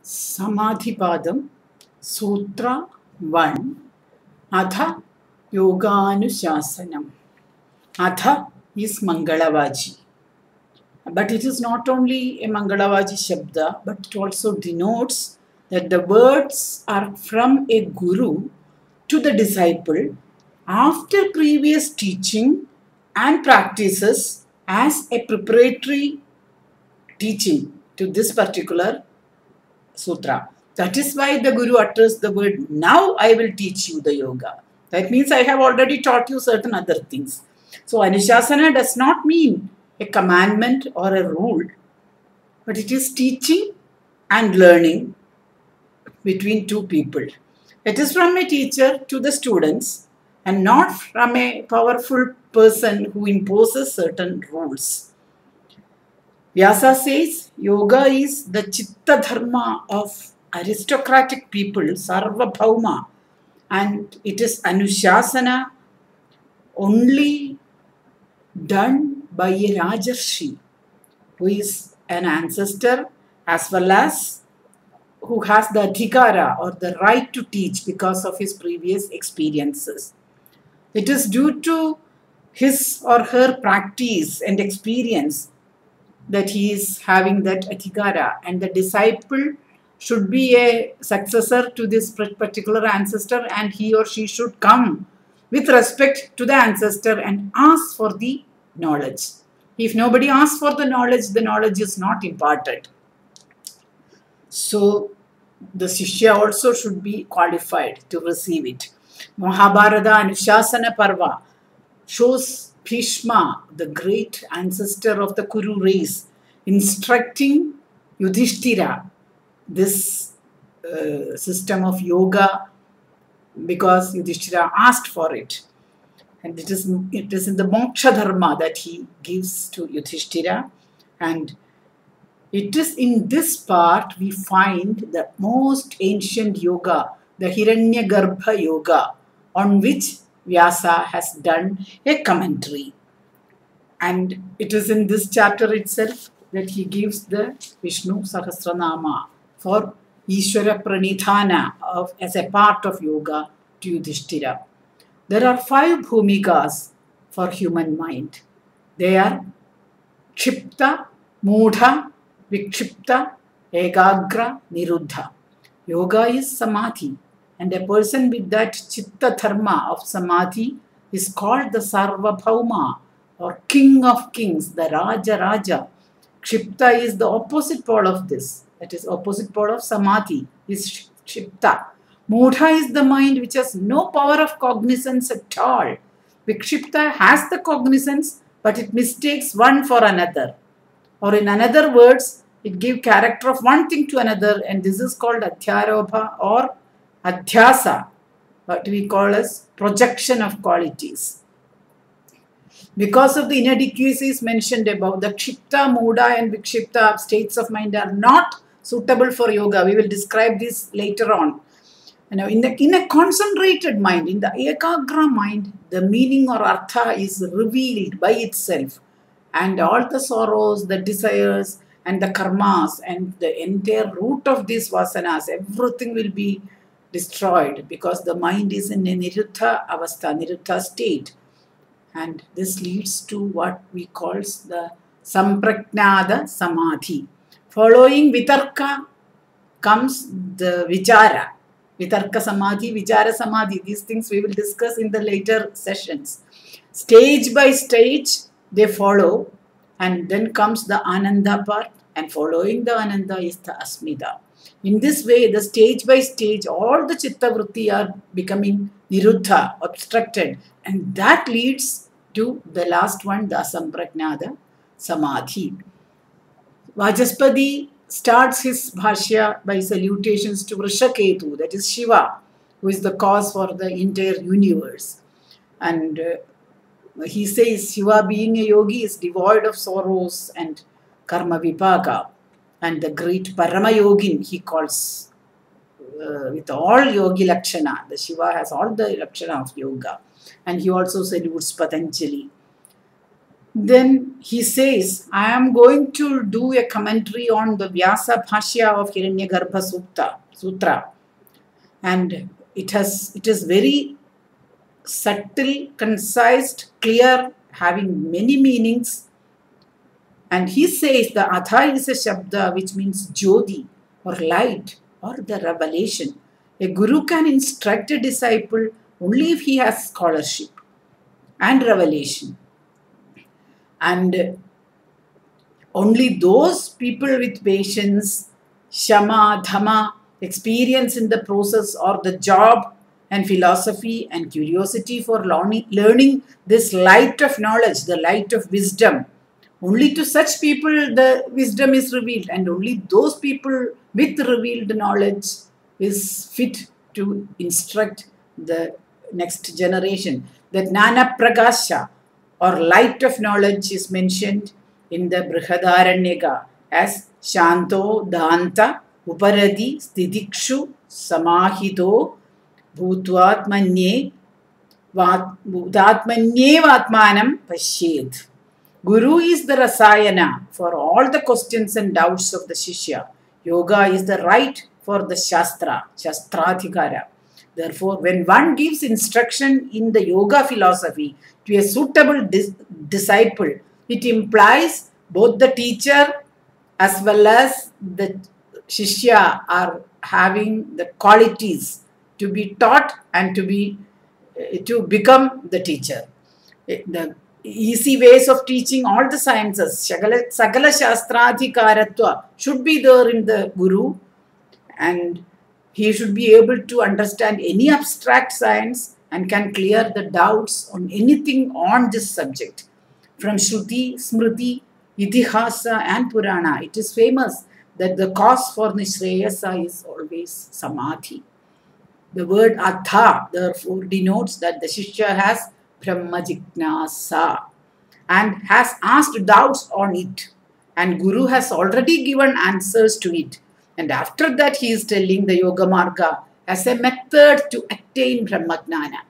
Samadhipadam, Sutra 1, Adha Yoganuशासनम. Adha is Mangalavaji. But it is not only a Mangalavaji Shabda, but it also denotes that the words are from a guru to the disciple after previous teaching and practices as a preparatory teaching to this particular sutra. That is why the Guru utters the word, now I will teach you the yoga. That means I have already taught you certain other things. So Anushasana does not mean a commandment or a rule, but it is teaching and learning between two people. It is from a teacher to the students and not from a powerful person who imposes certain rules. Vyasa says yoga is the chitta dharma of aristocratic people, Sarvabhauma, and it is Anushasana only done by a Rajarshi, who is an ancestor as well as who has the adhikara or the right to teach because of his previous experiences. It is due to his or her practice and experience that he is having that adhikara, and the disciple should be a successor to this particular ancestor, and he or she should come with respect to the ancestor and ask for the knowledge. If nobody asks for the knowledge is not imparted. So the Shishya also should be qualified to receive it. Mahabharata Anushasana Parva shows Bhishma, the great ancestor of the Kuru race, instructing Yudhishthira this system of yoga because Yudhishthira asked for it. And it is in the Moksha Dharma that he gives to Yudhishthira. And it is in this part we find the most ancient yoga, the Hiranyagarbha yoga, on which Vyasa has done a commentary. And it is in this chapter itself that he gives the Vishnu Sahasranama for Ishvara Pranidhana as a part of yoga to Yudhishthira. There are 5 bhumikas for human mind. They are Kshipta, Mudha, Vikshipta, Ekagra, Niruddha. Yoga is Samadhi. And a person with that chitta dharma of samadhi is called the Sarvabhauma, or King of Kings, the Raja Raja. Kshipta is the opposite pole of this. That is opposite pole of samadhi is Kshipta. Mudha is the mind which has no power of cognizance at all. Vikshipta has the cognizance, but it mistakes one for another. Or in another words, it gives character of one thing to another, and this is called Adhyarobha or Adhyasa, what we call as projection of qualities. Because of the inadequacies mentioned above, the Kshipta, Mudha and Vikshipta states of mind are not suitable for yoga. We will describe this later on. Now, in a concentrated mind, in the Ekagra mind, the meaning or artha is revealed by itself. And all the sorrows, the desires and the karmas and the entire root of these vasanas, everything will be destroyed because the mind is in a niruddha avastha, niruddha state. And this leads to what we call the samprajnada samadhi. Following vitarka comes the vichara. Vitarka samadhi, vichara samadhi. These things we will discuss in the later sessions. Stage by stage they follow, and then comes the ananda part, and following the ananda is the asmita. In this way, the stage by stage, all the chitta vritti are becoming niruddha, obstructed, and that leads to the last one, the asamprajnada samadhi. Vajaspati starts his bhashya by salutations to Vrishaketu, that is Shiva, who is the cause for the entire universe. And he says Shiva, being a yogi, is devoid of sorrows and karma vipaka. And the great Parama Yogin, he calls with all yogi lakshana. The Shiva has all the lakshana of yoga. And he also salutes Patanjali. Then he says, I am going to do a commentary on the Vyasa Bhashya of Hiranyagarbha Sutra. And it is very subtle, concise, clear, having many meanings. And he says the Atha is a Shabda which means Jyoti or light or the revelation. A guru can instruct a disciple only if he has scholarship and revelation. And only those people with patience, shama, dhamma, experience in the process or the job and philosophy and curiosity for learning this light of knowledge, the light of wisdom. Only to such people the wisdom is revealed, and only those people with revealed knowledge is fit to instruct the next generation. The Jnana Prakasha or light of knowledge is mentioned in the Brihadaranyaka as Shanto Danta Uparadi Sthidikshu Samahito Bhutvatmanye Vatmanam Pashyed. Guru is the Rasayana for all the questions and doubts of the Shishya. Yoga is the right for the Shastra, Shastradhikara. Therefore, when one gives instruction in the yoga philosophy to a suitable disciple, it implies both the teacher as well as the Shishya are having the qualities to be taught and to become the teacher. The easy ways of teaching all the sciences, Sagala Shastradhikaratva, should be there in the Guru, and he should be able to understand any abstract science and can clear the doubts on anything on this subject. From Shruti, Smriti, Itihasa and Purana, it is famous that the cause for Nishreyasa is always Samadhi. The word Atha therefore denotes that the Shishya has Brahma Jignasa and has asked doubts on it, and Guru has already given answers to it. And after that he is telling the Yoga Marga as a method to attain Brahmagnana.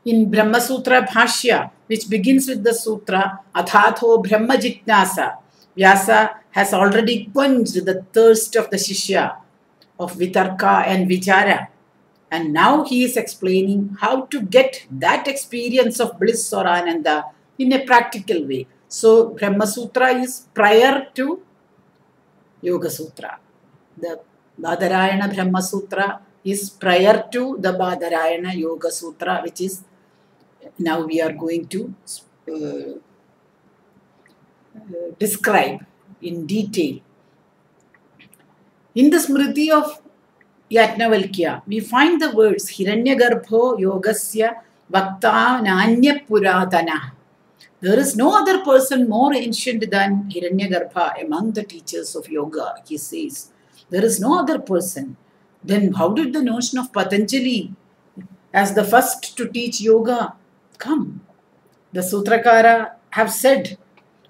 In Brahma Sutra Bhashya, which begins with the sutra Athatho Brahma Jignasa, Vyasa has already quenched the thirst of the Shishya of Vitarka and Vichara. And now he is explaining how to get that experience of bliss or Ananda in a practical way. So, Brahma Sutra is prior to Yoga Sutra. The Badarayana Brahma Sutra is prior to the Badarayana Yoga Sutra, which is now we are going to describe in detail. In the Smriti of Yajnavalkya, we find the words Hiranyagarbho Yogasya Vakta Nanya Puratana. There is no other person more ancient than Hiranyagarbha among the teachers of yoga, he says. There is no other person. Then how did the notion of Patanjali as the first to teach yoga come? The Sutrakara have said,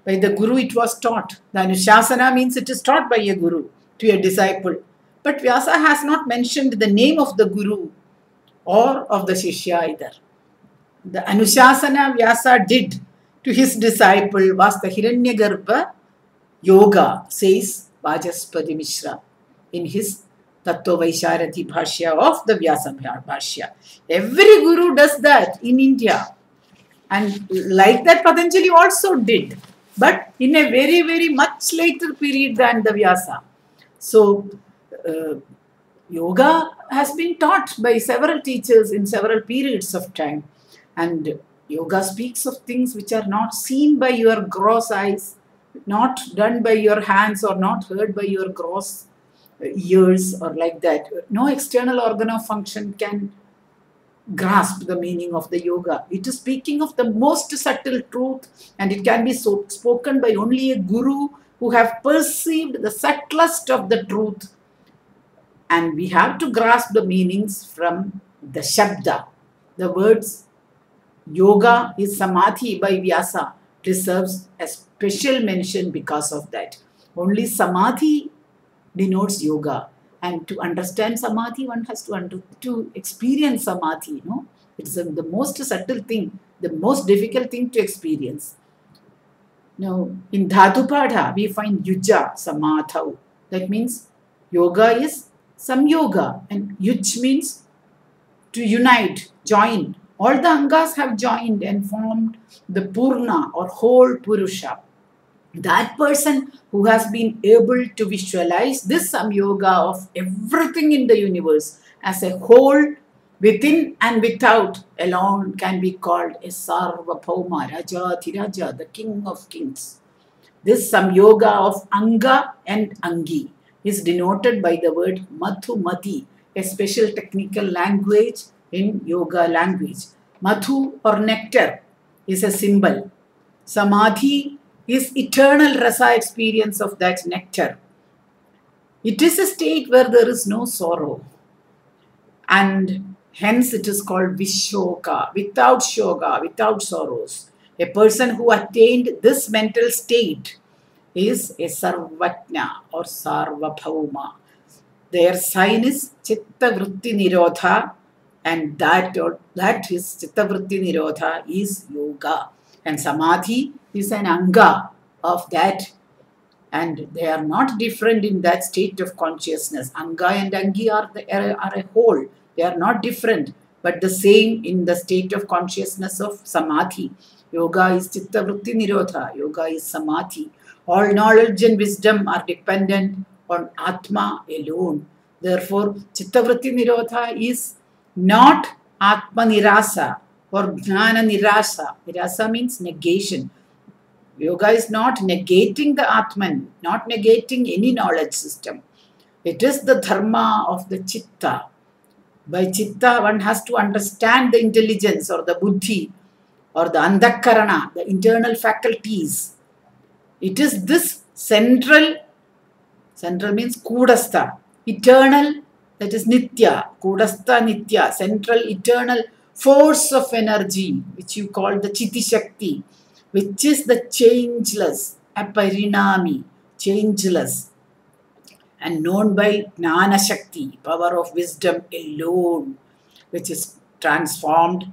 by the Guru it was taught. The Anushasana means it is taught by a Guru to a disciple. But Vyasa has not mentioned the name of the Guru or of the Shishya either. The Anushasana Vyasa did to his disciple was the Hiranyagarbha Yoga, says Vajaspati Mishra in his Tattva Vaisharati Bhashya of the Vyasa Bhashya. Every Guru does that in India. And like that Patanjali also did. But in a very, very much later period than the Vyasa. So, yoga has been taught by several teachers in several periods of time, and yoga speaks of things which are not seen by your gross eyes, not done by your hands, or not heard by your gross ears, or like that. No external organ of function can grasp the meaning of the yoga. It is speaking of the most subtle truth, and it can be spoken by only a guru who have perceived the subtlest of the truth. And we have to grasp the meanings from the Shabda. The words yoga is samadhi by Vyasa deserves a special mention because of that. Only samadhi denotes yoga. And to understand samadhi, one has to experience samadhi. It's the most subtle thing, the most difficult thing to experience. Now, in Dhatupada, we find Yuja Samadhau. That means yoga is samyoga, and Yuj means to unite, join. All the angas have joined and formed the Purna or whole Purusha. That person who has been able to visualize this samyoga of everything in the universe as a whole, within and without, alone can be called a Sarvabhauma, Rajathiraja, the king of kings. This samyoga of anga and angi is denoted by the word madhumati, a special technical language in yoga language. Madhu or nectar is a symbol. Samadhi is eternal rasa experience of that nectar. It is a state where there is no sorrow, and hence it is called Vishoka, without shoga, without sorrows. A person who attained this mental state is a Sarvatna or Sarvabhauma. Their sign is Chitta Vritti Nirodha, and that is Chitta Vritti Nirodha is yoga. And Samadhi is an anga of that, and they are not different in that state of consciousness. Anga and Angi are a whole. They are not different, but the same in the state of consciousness of Samadhi. Yoga is Chitta Vritti Nirodha. Yoga is Samadhi. All knowledge and wisdom are dependent on Atma alone. Therefore, Chitta Vritti Nirodha is not Atma Nirasa or Jnana Nirasa. Nirasa means negation. Yoga is not negating the Atman, not negating any knowledge system. It is the dharma of the Chitta. By Chitta, one has to understand the intelligence or the buddhi or the andakarana, the internal faculties. It is this central means kudastha, eternal, that is nitya, kudastha nitya, central eternal force of energy, which you call the Chiti Shakti, which is the changeless, aparinami, changeless, and known by Jnana Shakti, power of wisdom alone, which is transformed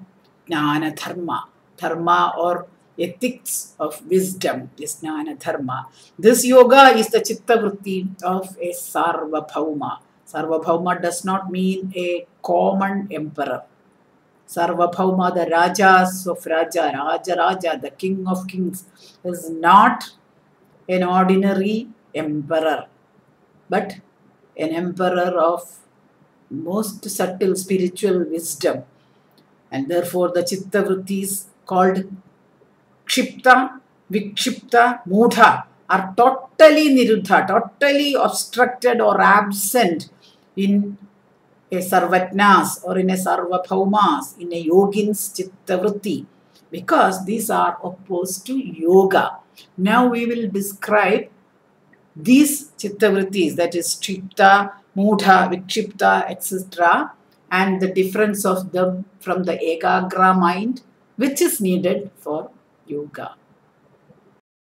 Jnana Dharma, dharma or ethics of wisdom is Jnana Dharma. This yoga is the Chitta Vritti of a Sarvabhauma. Sarvabhauma does not mean a common emperor. Sarvabhauma, the Rajas of Raja, the king of kings, is not an ordinary emperor, but an emperor of most subtle spiritual wisdom. And therefore the Chitta Vritti is called Kshipta, Vikshipta, Mudha are totally niruddha, totally obstructed or absent in a Sarvatnas or in a Sarvabhaumas, in a Yogin's Chitta Vritti, because these are opposed to yoga. Now we will describe these Chitta Vrittis, that is Kshipta, Mudha, Vikshipta, etc., and the difference of them from the Ekagra mind, which is needed for yoga.